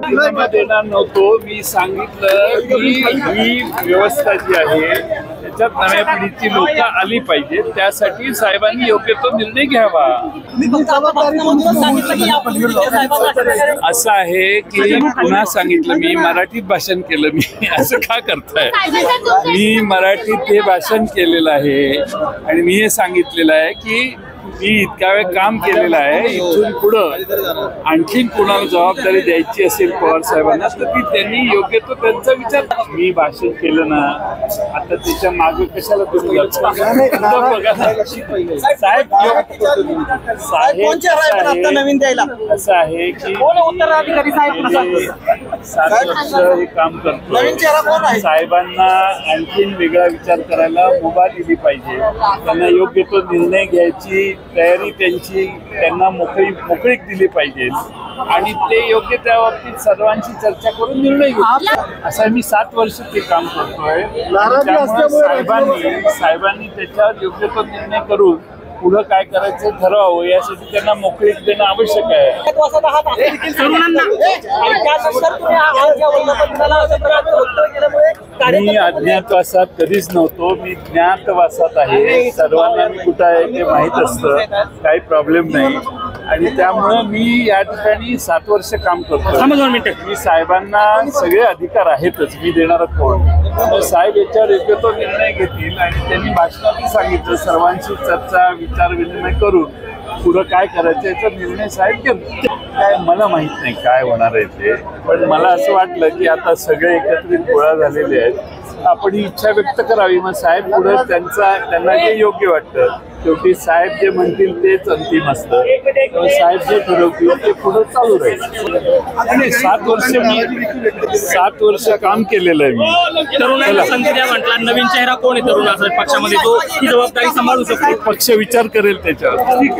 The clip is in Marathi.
राजीनामा देणार नव्हतो. मी सांगितलं की ही व्यवस्था जी आहे त्याच्यात नव्या पिढीची लोक आली पाहिजे, त्यासाठी साहेबांनी योग्य तो निर्णय घ्यावा. असं आहे की पुन्हा सांगितलं, मी मराठीत भाषण केलं. मी असं का करताय? मी मराठीत हे भाषण केलेलं आहे आणि मी हे सांगितलेलं आहे की मी इतक्या वेळ काम केलेलं आहे. इथून पुढं आणखीन कुणाला जबाबदारी द्यायची असेल पवार साहेबांना तर ती त्यांनी योग्य तो त्यांचा विचार. मी भाषण केलं ना, आता त्याच्या मागे कशाला तुम्ही साहेब असं आहे की 7 वर्ष हे काम करतो. साहेबांना आणखीन वेगळा विचार करायला मुभा दिली पाहिजे. त्यांना योग्य तो निर्णय घ्यायची तयारी त्यांना मोकळीक दिली पाहिजे आणि ते योग्य त्या बाबतीत सर्वांची चर्चा करून निर्णय घेऊ. असं मी 7 वर्ष ते काम करतोय. साहेबांनी त्याच्यावर योग्य तो निर्णय करून पुढं काय करायचं ठरवावं यासाठी त्यांना मोकळीक देणं आवश्यक आहे. मी अज्ञातवासात कधीच नव्हतो. मी ज्ञातवासात आहे. सर्वांना मी कुठं आहे ते माहीत असतं, काही प्रॉब्लेम नाही. आणि त्यामुळं मी या ठिकाणी 7 वर्ष काम करतो. मी साहेबांना सगळे अधिकार आहेतच, मी देणारा कोण. साहेब याच्यावर योग्य तो निर्णय घेतील आणि त्यांनी भाषणातही सांगितलं सर्वांशी चर्चा विचार विनिमय करून पुढं काय करायचं याचा निर्णय साहेब घेतील. काय मला माहित नाही काय होणार आहे ते, पण मला असं वाटलं की आता सगळे एकत्रित गोळा झालेले आहेत, आपण ही इच्छा व्यक्त करावी. मग साहेब पुढे त्यांना जे योग्य वाटतं, शेवटी साहेब जे म्हणतील तेच अंतिम असतं. साहेब जे ठरवतील ते पुढे चालू राहील. आणि 7 वर्ष काम केलेलं आहे मी. तरुणांना संधी द्या म्हटला, नवीन चेहरा कोण आहे तरुण असेल पक्षामध्ये तो ही जबाबदारी सांभाळू शकतो. पक्ष विचार करेल त्याच्यावर. ठीक आहे.